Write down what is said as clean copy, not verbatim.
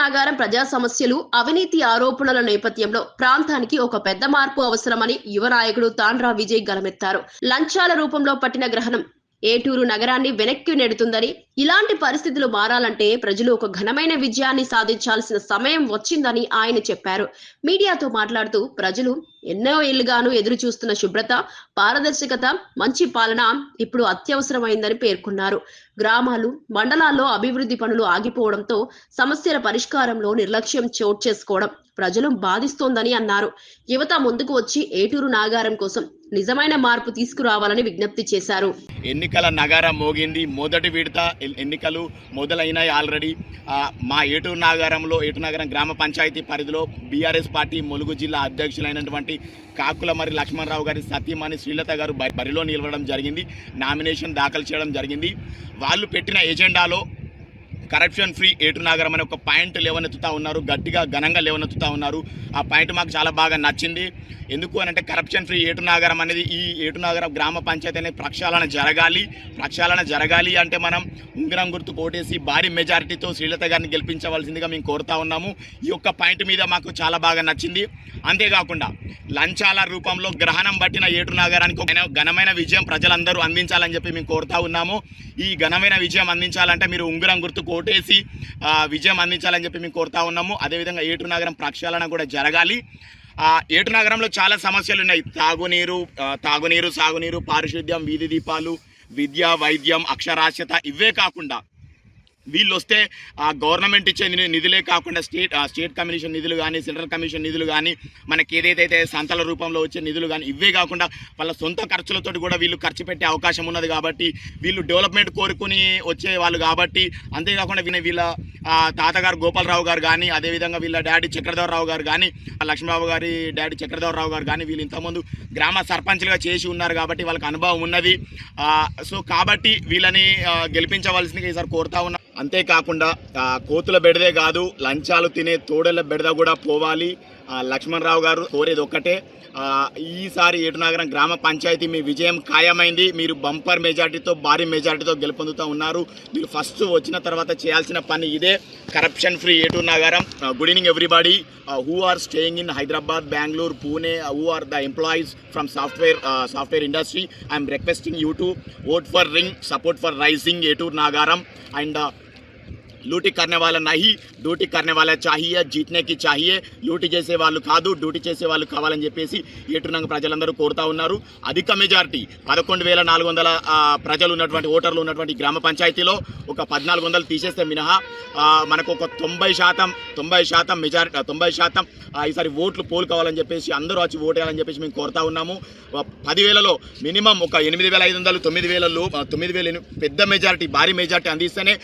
నాగారం ప్రజా సమస్యలు, అవినీతి ఆరోపణల నేపథ్యంలో ప్రాంతానికి ఒక పెద్ద మార్పు అవసరమని యువ నాయకుడు తాండ్రా విజయ్ గలమెత్తారు. లంచాల రూపంలో పట్టిన గ్రహణం ఏటూరు నగరాన్ని వెనక్కి నెడుతుందని, ఇలాంటి పరిస్థితులు మారాలంటే ప్రజలు ఒక ఘనమైన విజయాన్ని సాధించాల్సిన సమయం వచ్చిందని ఆయన చెప్పారు. మీడియాతో మాట్లాడుతూ ప్రజలు ఎన్నో ఏళ్లుగాను ఎదురు చూస్తున్న శుభ్రత, పారదర్శకత, మంచి పాలన ఇప్పుడు అత్యవసరమైందని పేర్కొన్నారు. గ్రామాలు, మండలాల్లో అభివృద్ధి పనులు ఆగిపోవడంతో సమస్యల పరిష్కారంలో నిర్లక్ష్యం చోటు చేసుకోవడం ప్రజలను బాధిస్తోందని అన్నారు. యువత ముందుకు వచ్చి ఏటూరు నాగారం కోసం నిజమైన మార్పు తీసుకురావాలని విజ్ఞప్తి చేశారు. ఎన్నికల నగారం మోగింది. మొదటి విడత ఎన్నికలు మొదలైనాయి ఆల్రెడీ. మా ఏటూరు నగరం గ్రామ పంచాయతీ పరిధిలో బీఆర్ఎస్ పార్టీ ములుగు జిల్లా అధ్యక్షులైనటువంటి కాకులమర్రి లక్ష్మణరావు గారి సతీమణి శ్రీలత గారు బరిలో నిలవడం జరిగింది. నామినేషన్ దాఖలు చేయడం జరిగింది. వాళ్ళు పెట్టిన ఎజెండాలో కరప్షన్ ఫ్రీ ఏటూరు నగరం అనే ఒక పాయింట్ లేవనెత్తుతా ఉన్నారు. గట్టిగా ఘనంగా లేవనెత్తుతా ఉన్నారు. ఆ పాయింట్ మాకు చాలా బాగా నచ్చింది. ఎందుకు అనంటే కరప్షన్ ఫ్రీ ఏటూరు నగరం అనేది, ఈ ఏటూరు నగరం గ్రామ పంచాయతీ అనేది ప్రక్షాళన జరగాలి అంటే మనం ఉంగరం గుర్తు కోటేసి భారీ మెజారిటీతో శ్రీలత గారిని గెలిపించవలసిందిగా మేము కోరుతా ఉన్నాము. ఈ యొక్క పాయింట్ మీద మాకు చాలా బాగా నచ్చింది. అంతేకాకుండా లంచాల రూపంలో గ్రహణం పట్టిన ఏటూరు నగరానికి ఒక ఘనమైన విజయం ప్రజలందరూ అందించాలని చెప్పి మేము కోరుతా ఉన్నాము. ఈ ఘనమైన విజయం అందించాలంటే మీరు ఉంగరం గుర్తు కోటేసి విజయం అందించాలని చెప్పి మేము కోరుతా ఉన్నాము. అదేవిధంగా ఏటూరు నగరం ప్రక్షాళన కూడా జరగాలి. ఏటూరు నగరంలో చాలా సమస్యలు ఉన్నాయి. తాగునీరు, సాగునీరు, పారిశుద్ధ్యం, వీధి దీపాలు, విద్య, వైద్యం, అక్షరాస్యత. ఇవే కాకుండా వీళ్ళు వస్తే గవర్నమెంట్ ఇచ్చే నిధులే కాకుండా స్టేట్ కమిషన్ నిధులు కానీ, సెంట్రల్ కమిషన్ నిధులు కానీ, మనకి ఏదైతే సంతల రూపంలో వచ్చే నిధులు కానీ, ఇవే కాకుండా వాళ్ళ సొంత ఖర్చులతో కూడా వీళ్ళు ఖర్చు పెట్టే అవకాశం ఉన్నది. కాబట్టి వీళ్ళు డెవలప్మెంట్ కోరుకుని వచ్చే వాళ్ళు కాబట్టి, అంతేకాకుండా వీళ్ళ తాతగారు గోపాలరావు గారు కానీ, అదేవిధంగా వీళ్ళ డాడీ చక్రధరరావు గారు కానీ, లక్ష్మీబాబు గారి డాడీ చక్రధరరావు గారు కానీ, వీళ్ళు ఇంతకుముందు గ్రామ సర్పంచ్లుగా చేసి ఉన్నారు కాబట్టి వాళ్ళకి అనుభవం ఉన్నది. సో కాబట్టి వీళ్ళని గెలిపించవలసిందిగా ఈసారి కోరుతా ఉన్నా. అంతేకాకుండా కోతుల బెడదే కాదు, లంచాలు తినే తోడేళ్ల బెడద కూడా పోవాలి. లక్ష్మణరావు గారు కోరేది ఒక్కటే, ఈసారి ఏటూరు నగరం గ్రామ పంచాయతీ మీ విజయం ఖాయమైంది. మీరు బంపర్ మెజార్టీతో, భారీ మెజార్టీతో గెలుపొందుతూ ఉన్నారు. మీరు ఫస్ట్ వచ్చిన తర్వాత చేయాల్సిన పని ఇదే, కరప్షన్ ఫ్రీ ఏటూరు నగరం. Good evening everybody who are staying in Hyderabad, Bangalore, Pune, who are the employees from software industry. I am requesting you to vote for Ring, support for Rising ఏటూరు నగరం. And లూటీ करने वाला नहीं, duty करने वाला चाहिए, जीतने की चाहिए. లూటీ చేసే వాళ్ళు కాదు, డ్యూటీ చేసే వాళ్ళు కావాలని చెప్పేసి ఏటూరు నగరం ప్రజలందరూ కోరుతా ఉన్నారు. అధిక మెజారిటీ 11,400 ప్రజలు ఉన్నటువంటి, ఓటర్లు ఉన్నటువంటి గ్రామ పంచాయతీలో ఒక 1,400 తీసేస్తే మినహా మనకు ఒక 90% మెజారిటీ, 90% ఈసారి ఓట్లు పోలు కావాలని చెప్పేసి అందరూ వచ్చి ఓటు వేయాలని చెప్పేసి మేము కోరుతా ఉన్నాము. 10,000లో మినిమం ఒక 8,500, 9,000 పెద్ద మెజారిటీ, భారీ మెజారిటీ అందిస్తేనే